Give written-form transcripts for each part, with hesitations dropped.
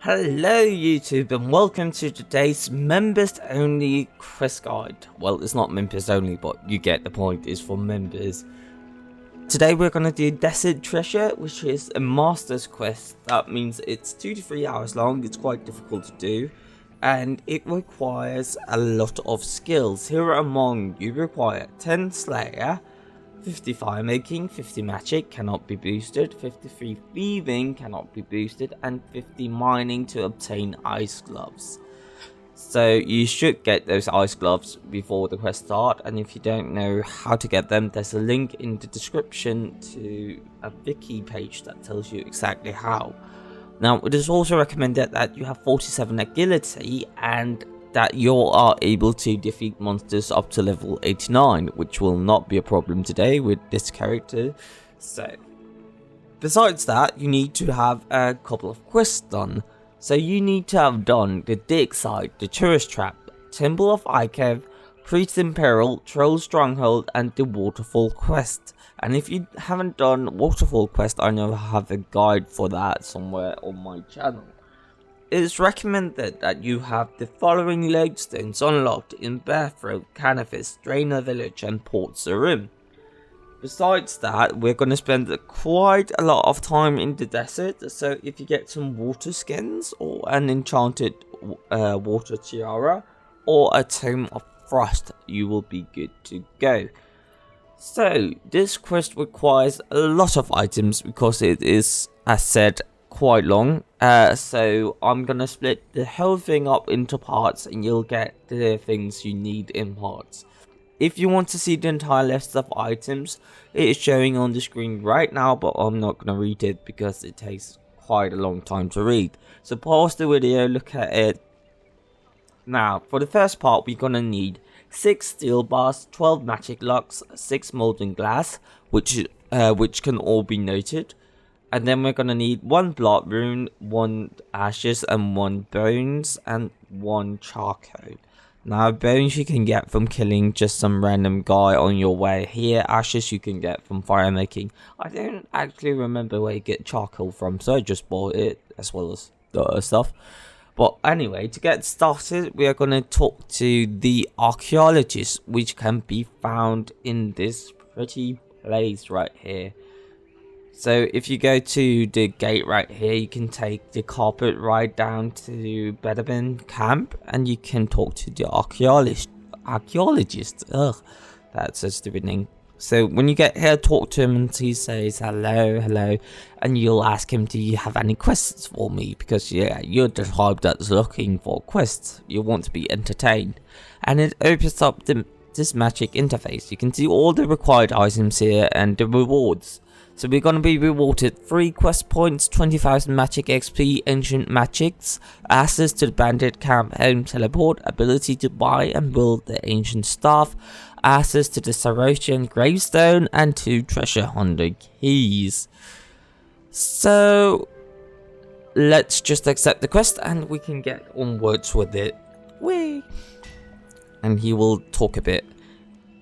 Hello YouTube and welcome to today's members only quest guide. Well, it's not members only, but you get the point, it's for members. Today we're going to do Desert Treasure, which is a master's quest. That means it's 2 to 3 hours long, it's quite difficult to do. And it requires a lot of skills. Here among you require 10 Slayer, 50 fire making, 50 magic cannot be boosted, 53 thieving cannot be boosted, and 50 mining to obtain ice gloves. So you should get those ice gloves before the quest start, and if you don't know how to get them, there's a link in the description to a wiki page that tells you exactly how. Now it is also recommended that you have 47 agility and that you are able to defeat monsters up to level 89, which will not be a problem today with this character. So, besides that, you need to have a couple of quests done. So you need to have done the Dig Site, the Tourist Trap, Temple of Ikev, Priest in Peril, Troll Stronghold, and the Waterfall quest. And if you haven't done Waterfall quest, I know I have a guide for that somewhere on my channel. It is recommended that you have the following lodestones unlocked in Bearthroat, Canifis, Draenor Village and Port Sarim. Besides that, we're going to spend quite a lot of time in the desert, so if you get some water skins or an enchanted water tiara or a Tome of Frost, you will be good to go. So, this quest requires a lot of items because it is, as said, quite long, so I'm gonna split the whole thing up into parts and you'll get the things you need in parts. If you want to see the entire list of items, it is showing on the screen right now, but I'm not gonna read it because it takes quite a long time to read. So pause the video, look at it. Now for the first part, we're gonna need 6 steel bars, 12 magic locks, 6 molten glass, which can all be noted. And then we're going to need 1 blood rune, 1 ashes, and 1 bones, and 1 charcoal. Now, bones you can get from killing just some random guy on your way here. Ashes you can get from fire making. I don't actually remember where you get charcoal from, so I just bought it, as well as the other stuff. But anyway, to get started, we are going to talk to the archaeologist, which can be found in this pretty place right here. So if you go to the gate right here, you can take the carpet ride down to Bedabin camp and you can talk to the archaeologist. Ugh, that's a stupid name. So when you get here, talk to him and he says hello, and you'll ask him, do you have any quests for me? Because yeah, you're the type that's looking for quests. You want to be entertained. And it opens up this magic interface. You can see all the required items here and the rewards. So we're going to be rewarded 3 quest points, 20,000 magic XP, ancient magics, access to the bandit camp home teleport, ability to buy and build the ancient staff, access to the Sarosian gravestone, and 2 treasure hunter keys. So let's just accept the quest and we can get onwards with it. Whee! And he will talk a bit.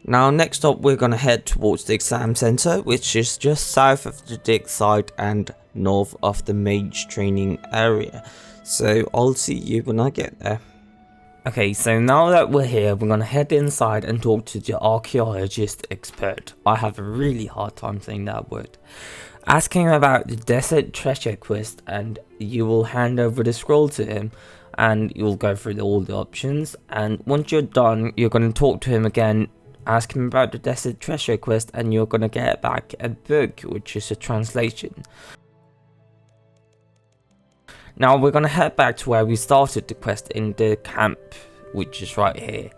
Now next up we're going to head towards the exam center, which is just south of the dig site and north of the mage training area. So I'll see you when I get there. Okay, so now that we're here, we're going to head inside and talk to the archaeologist expert. I have a really hard time saying that word. Ask him about the Desert Treasure quest and you will hand over the scroll to him. And you'll go through all the options, and once you're done, you're going to talk to him again. Ask him about the Desert Treasure quest and you're going to get back a book, which is a translation. Now we're going to head back to where we started the quest in the camp, which is right here.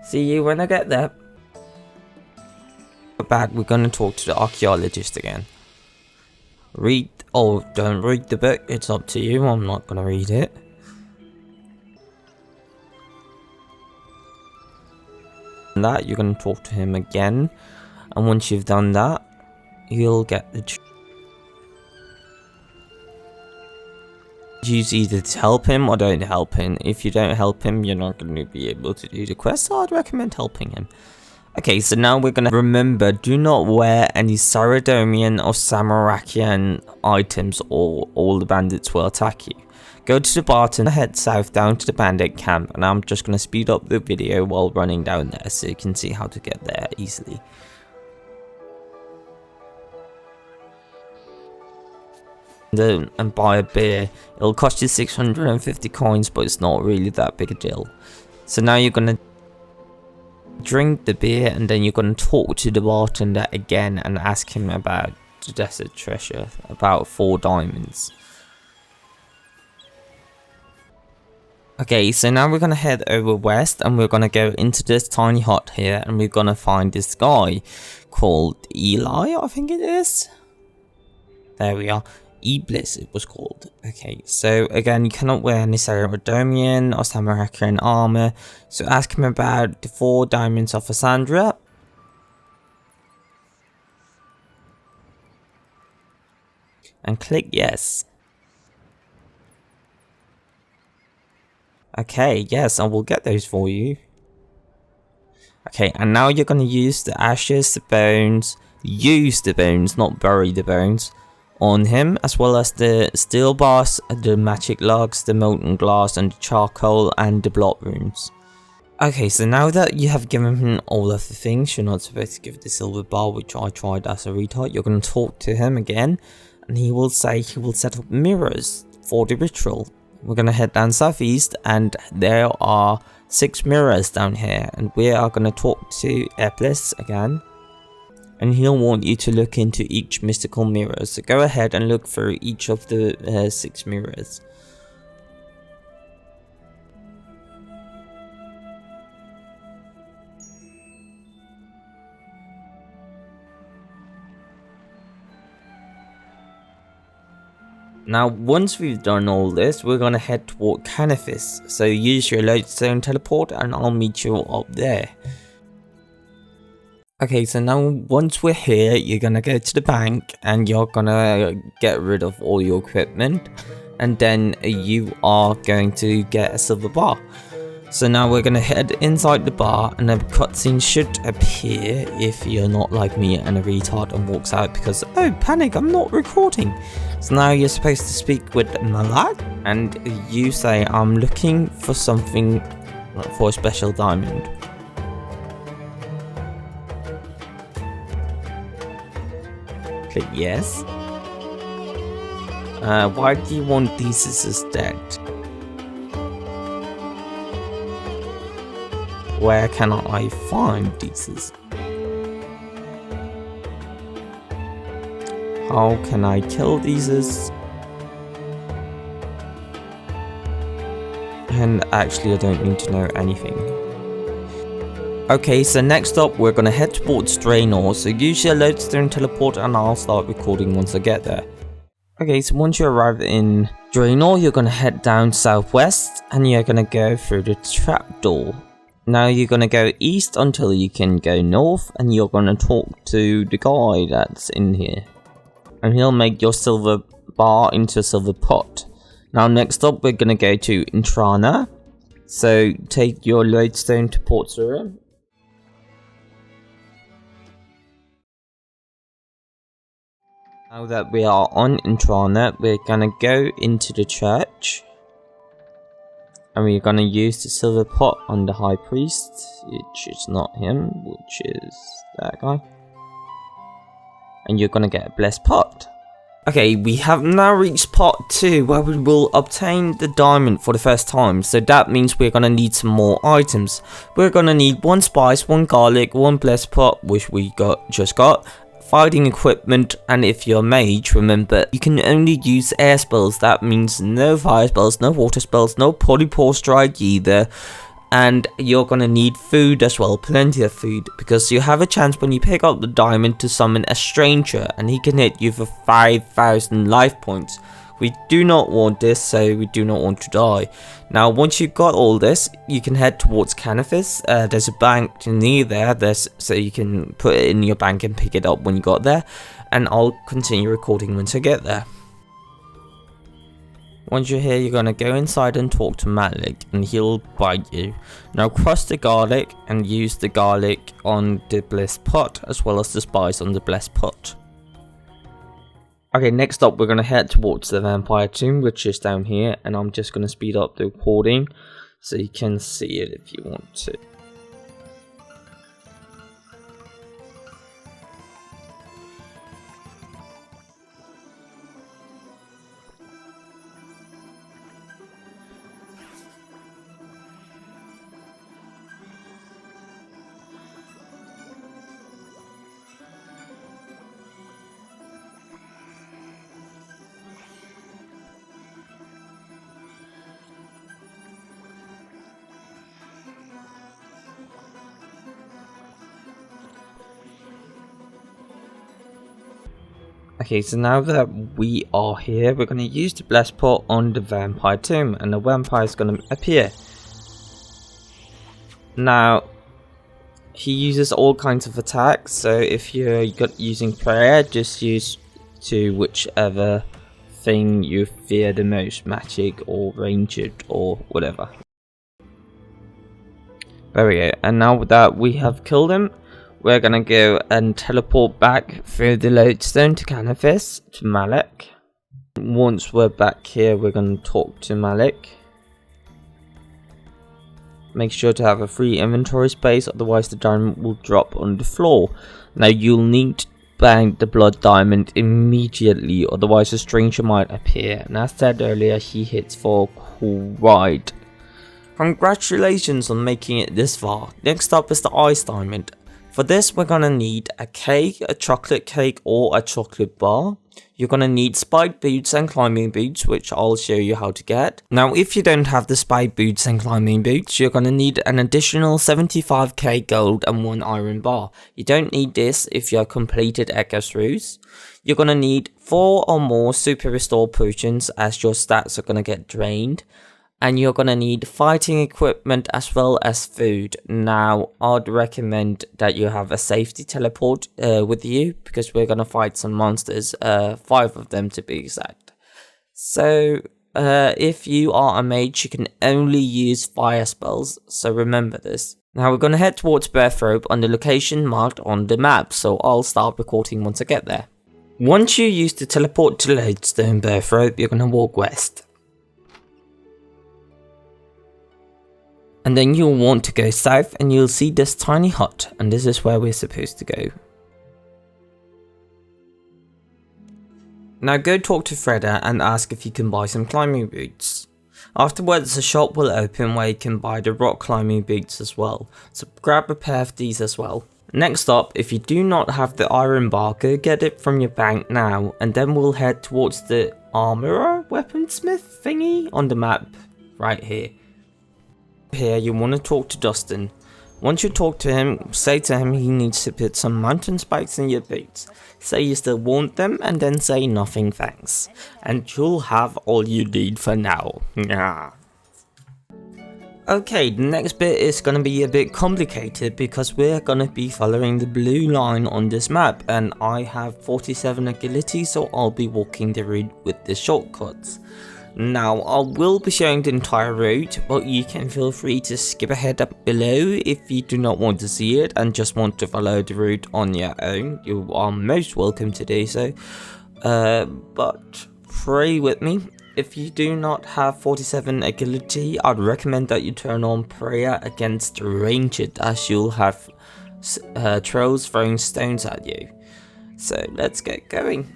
See you when I get there. Back, we're going to talk to the archaeologist again. Don't read the book, it's up to you, I'm not going to read it. That you're going to talk to him again, and once you've done that, you'll get the choose either to help him or don't help him. If you don't help him, you're not going to be able to do the quest, so I'd recommend helping him. Okay, so now we're going to remember, do not wear any Saradomian or Samarakian items or all the bandits will attack you. Go to the bottom, head south down to the bandit camp, and I'm just going to speed up the video while running down there so you can see how to get there easily. And buy a beer. It'll cost you 650 coins, but it's not really that big a deal. So now you're going to drink the beer, and then you're going to talk to the bartender again and ask him about the desert treasure, about 4 diamonds. Okay, so now we're going to head over west, and we're going to go into this tiny hut here, and we're going to find this guy called Eli, I think it is. There we are. Iblis it was called. Okay, so again, you cannot wear any Cerebronian or Samarakan armor, so ask him about the 4 diamonds of Cassandra. And click yes. Okay, yes, I will get those for you. Okay, and now you're going to use the ashes, the bones, use the bones, not bury the bones, on him, as well as the steel bars, the magic logs, the molten glass, and the charcoal, and the blood runes. Okay, so now that you have given him all of the things, you're not supposed to give the silver bar, which I tried as a retard. You're going to talk to him again, and he will say he will set up mirrors for the ritual. We're going to head down southeast, and there are 6 mirrors down here, and we are going to talk to Iblis again. And he'll want you to look into each mystical mirror, so go ahead and look through each of the 6 mirrors. Now once we've done all this, we're gonna head toward Cannabis, so use your lodestone teleport and I'll meet you up there. Okay, so now once we're here, you're gonna go to the bank and you're gonna get rid of all your equipment, and then you are going to get a silver bar. So now we're gonna head inside the bar, and a cutscene should appear if you're not like me and a retard and walks out because, oh panic, I'm not recording. So now you're supposed to speak with Malak, and you say, I'm looking for something for a special diamond. Click yes. Why do you want these as dead? Where can I find these? How can I kill these? And actually I don't need to know anything. Okay, so next up we're gonna head towards Draenor, so use your lodestone teleport and I'll start recording once I get there. Okay, so once you arrive in Draenor, you're gonna head down southwest and you're gonna go through the trapdoor. Now you're gonna go east until you can go north, and you're gonna talk to the guy that's in here. And he'll make your silver bar into a silver pot. Now next up we're gonna go to Intrana. So take your lodestone to Port Sura. Now that we are on Intrana, we're gonna go into the church. And we're gonna use the silver pot on the high priest, which is not him, which is that guy. And you're gonna get a blessed pot. Okay, we have now reached part 2, where we will obtain the diamond for the first time. So that means we're gonna need some more items. We're gonna need 1 spice, 1 garlic, 1 blessed pot, which we just got, fighting equipment, and if you're a mage, remember you can only use air spells. That means no fire spells, no water spells, no polypore strike either. And you're gonna need food as well, plenty of food, because you have a chance when you pick up the diamond to summon a stranger, and he can hit you for 5,000 life points. We do not want this, so we do not want to die. Now once you've got all this, you can head towards Cannabis. There's a bank near there, so you can put it in your bank and pick it up when you got there, and I'll continue recording once I get there. Once you're here, you're gonna go inside and talk to Malik, and he'll bite you. Now cross the garlic and use the garlic on the blessed pot, as well as the spice on the blessed pot. Okay, next up we're going to head towards the vampire tomb, which is down here, and I'm just going to speed up the recording so you can see it if you want to. Okay, so now that we are here, we're going to use the blast pot on the vampire tomb, and the vampire is going to appear. Now, he uses all kinds of attacks, so if you're using prayer, just use to whichever thing you fear the most, magic or ranged or whatever. There we go, and now that we have killed him, we're gonna go and teleport back through the lodestone to Canifis, to Malik. Once we're back here, we're gonna talk to Malik. Make sure to have a free inventory space, otherwise the diamond will drop on the floor. Now you'll need to bang the blood diamond immediately, otherwise a stranger might appear. And as said earlier, he hits for quite. Congratulations on making it this far. Next up is the ice diamond. For this, we're gonna need a cake, a chocolate cake, or a chocolate bar. You're gonna need spiked boots and climbing boots, which I'll show you how to get. Now, if you don't have the spiked boots and climbing boots, you're gonna need an additional 75k gold and 1 iron bar. You don't need this if you have completed Echo's Ruse. You're gonna need 4 or more super restore potions, as your stats are gonna get drained. And you're gonna need fighting equipment as well as food. Now, I'd recommend that you have a safety teleport with you, because we're gonna fight some monsters, 5 of them to be exact. So, if you are a mage, you can only use fire spells, so remember this. Now, we're gonna head towards Birthrobe on the location marked on the map, so I'll start recording once I get there. Once you use the teleport to Lodestone Birthrobe, you're gonna walk west. And then you'll want to go south and you'll see this tiny hut, and this is where we're supposed to go. Now go talk to Freda and ask if you can buy some climbing boots. Afterwards, a shop will open where you can buy the rock climbing boots as well, so grab a pair of these as well. Next up, if you do not have the iron bar, go get it from your bank now, and then we'll head towards the armorer weaponsmith thingy on the map right here. Here you want to talk to Dustin. Once you talk to him, say to him he needs to put some mountain spikes in your boots. Say you still want them, and then say nothing thanks. And you'll have all you need for now. Okay, the next bit is going to be a bit complicated because we're going to be following the blue line on this map, and I have 47 agility, so I'll be walking the route with the shortcuts. Now, I will be showing the entire route, but you can feel free to skip ahead up below if you do not want to see it and just want to follow the route on your own. You are most welcome to do so. But pray with me. If you do not have 47 agility, I'd recommend that you turn on prayer against ranged, as you'll have trolls throwing stones at you. So let's get going.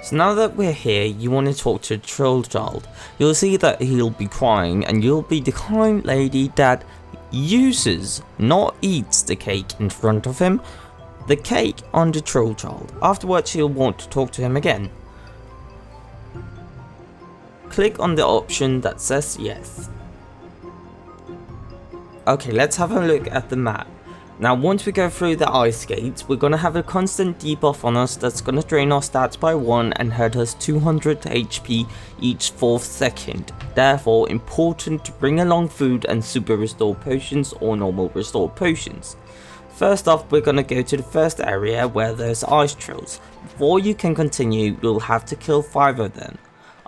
So now that we're here, you want to talk to the troll child. You'll see that he'll be crying, and you'll be the kind lady that uses, not eats, the cake in front of him. The cake on the troll child. Afterwards, you'll want to talk to him again. Click on the option that says yes. Okay, let's have a look at the map. Now once we go through the ice gates, we're going to have a constant debuff on us that's going to drain our stats by 1 and hurt us 200 HP each 4th second. Therefore, important to bring along food and super restore potions or normal restore potions. First off, we're going to go to the first area where there's ice trolls. Before you can continue, you'll have to kill 5 of them.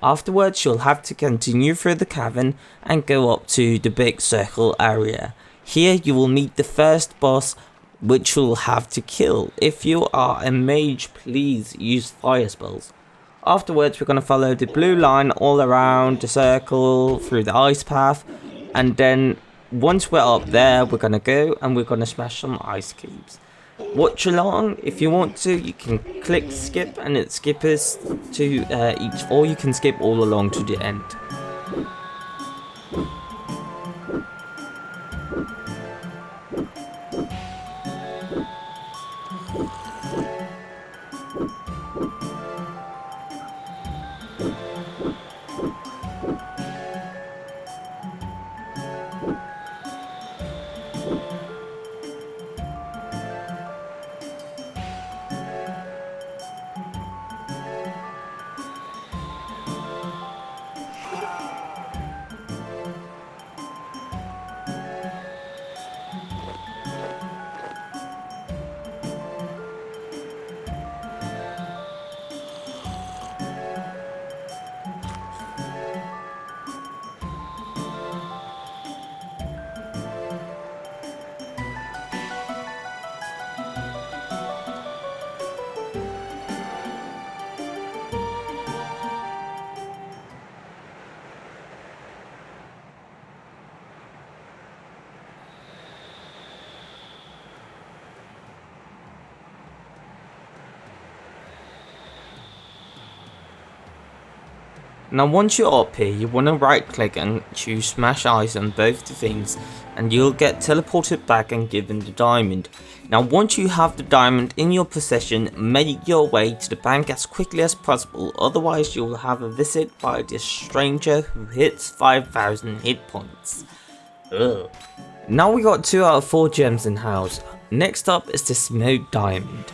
Afterwards, you'll have to continue through the cavern and go up to the big circle area. Here you will meet the first boss, which you'll have to kill. If you are a mage, please use fire spells. Afterwards, we're going to follow the blue line all around the circle through the ice path, and then once we're up there, we're going to go and we're going to smash some ice cubes. Watch along. If you want to, you can click skip and it skips to each, or you can skip all along to the end. Now once you're up here, you want to right click and choose smash ice on both the things, and you'll get teleported back and given the diamond. Now once you have the diamond in your possession, make your way to the bank as quickly as possible, otherwise you'll have a visit by this stranger who hits 5,000 hit points. Ugh. Now we got 2 out of 4 gems in house. Next up is the smoked diamond.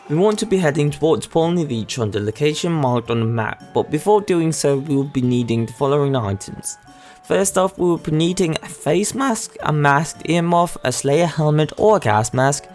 We want to be heading towards Polny Beach on the location marked on the map, but before doing so we will be needing the following items. First off, we will be needing a face mask, a masked earmuff, a slayer helmet or a gas mask,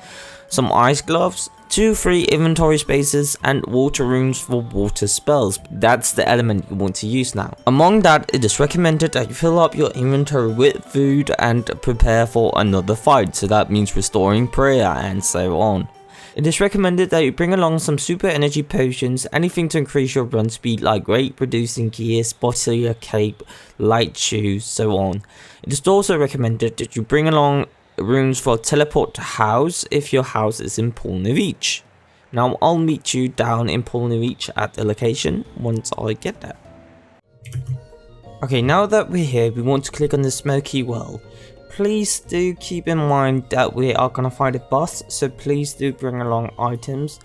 some ice gloves, 2 free inventory spaces, and water runes for water spells. That's the element you want to use now. Among that, it is recommended that you fill up your inventory with food and prepare for another fight, so that means restoring prayer and so on. It is recommended that you bring along some super energy potions, anything to increase your run speed like rate reducing gear, spottier cape, light shoes, so on. It is also recommended that you bring along runes for teleport to house if your house is in Polny Beach. Now I'll meet you down in Polny Beach at the location once I get there. Okay, now that we're here, we want to click on the smoky well. Please do keep in mind that we are going to fight a boss, so please do bring along items.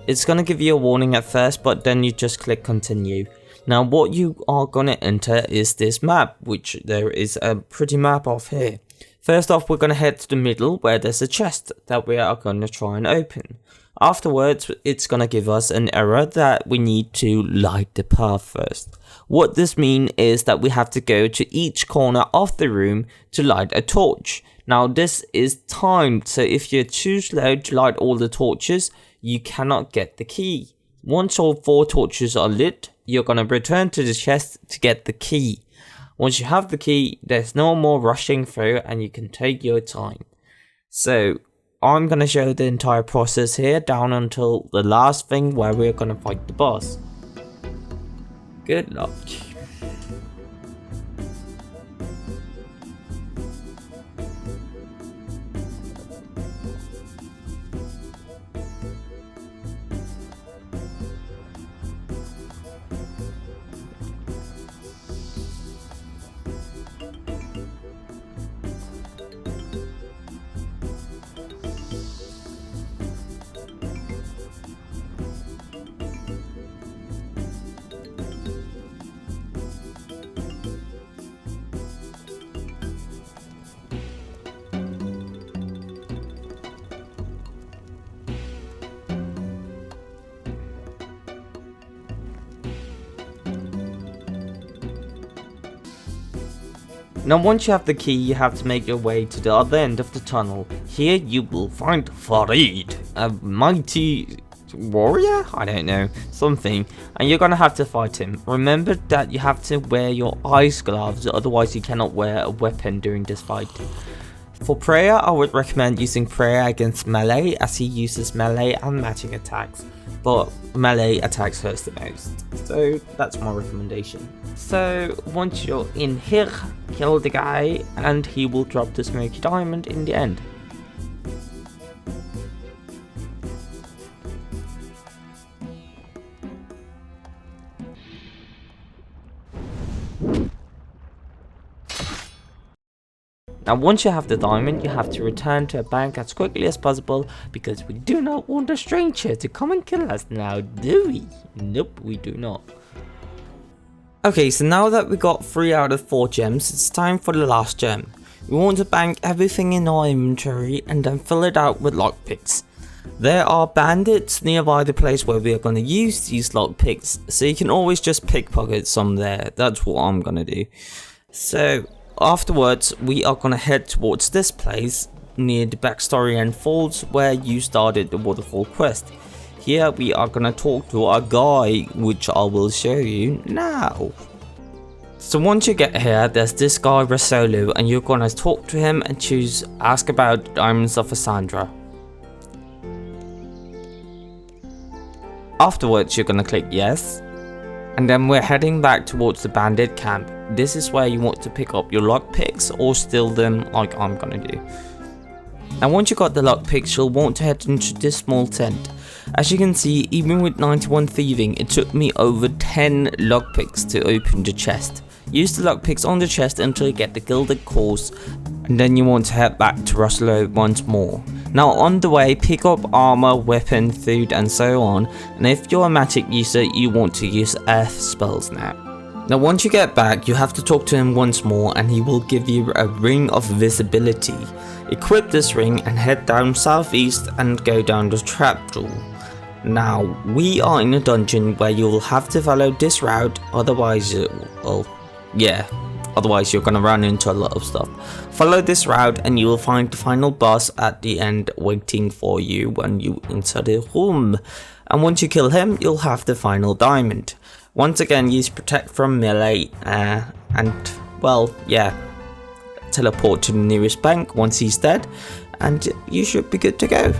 It's going to give you a warning at first, but then you just click continue. Now what you are going to enter is this map, which there is a pretty map of here. First off, we're going to head to the middle where there's a chest that we are going to try and open. Afterwards, it's going to give us an error that we need to light the path first. What this means is that we have to go to each corner of the room to light a torch. Now this is timed, so if you're too slow to light all the torches, you cannot get the key. Once all 4 torches are lit, you're going to return to the chest to get the key. Once you have the key, there's no more rushing through and you can take your time. So I'm going to show the entire process here down until the last thing where we're going to fight the boss. Good luck. Now once you have the key, you have to make your way to the other end of the tunnel. Here you will find Farid, a mighty warrior? I don't know, something, and you're gonna have to fight him. Remember that you have to wear your ice gloves, otherwise you cannot wear a weapon during this fight. For prayer, I would recommend using prayer against melee, as he uses melee and magic attacks, but melee attacks hurts the most, so that's my recommendation. So once you're in here, kill the guy and he will drop the smoky diamond in the end. Now once you have the diamond, you have to return to a bank as quickly as possible, because we do not want a stranger to come and kill us now, do we? Nope, we do not. Okay, so now that we got 3 out of 4 gems, it's time for the last gem. We want to bank everything in our inventory and then fill it out with lockpicks. There are bandits nearby the place where we are going to use these lockpicks, so you can always just pickpocket some there. That's what I'm going to do. So afterwards, we are going to head towards this place near the backstory and falls where you started the waterfall quest. Here we are going to talk to a guy, which I will show you now. So once you get here, there's this guy Rasolo, and you're going to talk to him and choose ask about diamonds of Cassandra. Afterwards, you're going to click yes, and then we're heading back towards the bandit camp. This is where you want to pick up your lockpicks or steal them like I'm gonna do. Now once you got the lockpicks, you'll want to head into this small tent. As you can see, even with 91 thieving, it took me over 10 lockpicks to open the chest. Use the lockpicks on the chest until you get the gilded cores, and then you want to head back to Roslo once more. Now on the way, pick up armor, weapon, food and so on, and if you're a magic user, you want to use earth spells now. Now once you get back, you have to talk to him once more and he will give you a ring of visibility. Equip this ring and head down southeast and go down the trapdoor. Now we are in a dungeon where you will have to follow this route, otherwise otherwise you're gonna run into a lot of stuff. Follow this route and you will find the final boss at the end waiting for you when you enter the room. And once you kill him, you'll have the final diamond. Once again, use protect from melee and well, yeah, teleport to the nearest bank once he's dead and you should be good to go.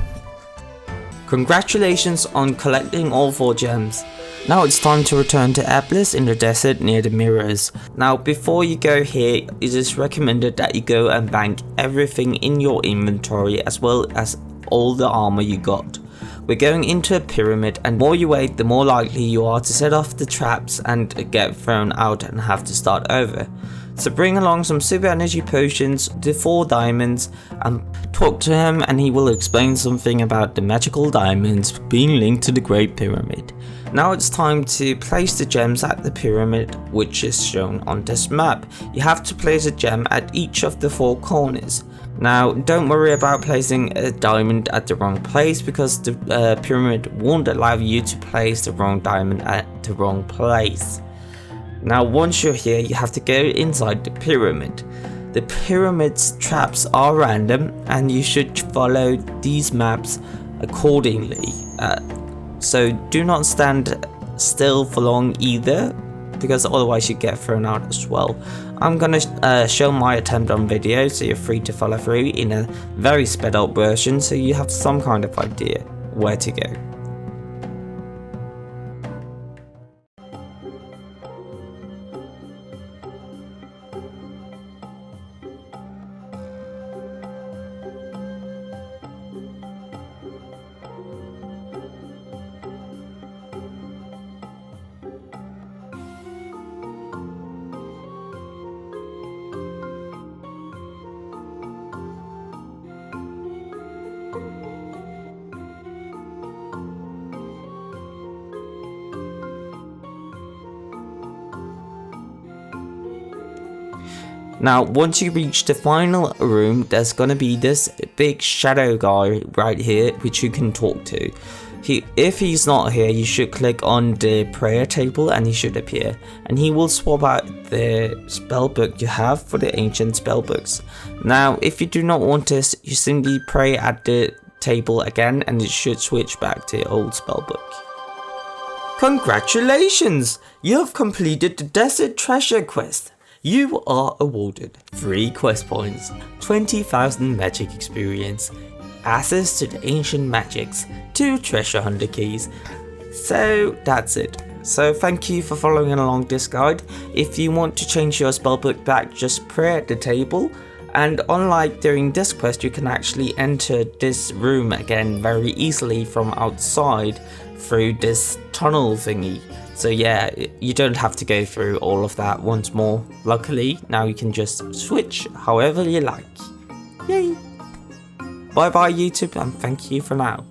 Congratulations on collecting all 4 gems. Now it's time to return to Eblis in the desert near the mirrors. Now before you go here, it is recommended that you go and bank everything in your inventory as well as all the armor you got. We're going into a pyramid, and the more you wait, the more likely you are to set off the traps and get thrown out and have to start over. So bring along some super energy potions, the 4 diamonds, and talk to him and he will explain something about the magical diamonds being linked to the Great Pyramid. Now it's time to place the gems at the pyramid, which is shown on this map. You have to place a gem at each of the 4 corners. Now don't worry about placing a diamond at the wrong place, because the pyramid won't allow you to place the wrong diamond at the wrong place. Now once you're here, you have to go inside the pyramid. The pyramid's traps are random and you should follow these maps accordingly. So do not stand still for long either, because otherwise you get thrown out as well. I'm gonna show my attempt on video, so you're free to follow through in a very sped up version, so you have some kind of idea where to go. Now once you reach the final room, there's gonna be this big shadow guy right here which you can talk to. if he's not here, you should click on the prayer table and he should appear, and he will swap out the spellbook you have for the ancient spellbooks. Now if you do not want this, you simply pray at the table again and it should switch back to the old spellbook. Congratulations! You have completed the Desert Treasure quest. You are awarded 3 quest points, 20,000 magic experience, access to the ancient magics, 2 treasure hunter keys. So that's it. So thank you for following along this guide. If you want to change your spellbook back, just pray at the table. And unlike during this quest, you can actually enter this room again very easily from outside through this tunnel thingy. So yeah, you don't have to go through all of that once more. Luckily, now you can just switch however you like. Yay! Bye bye YouTube, and thank you for now.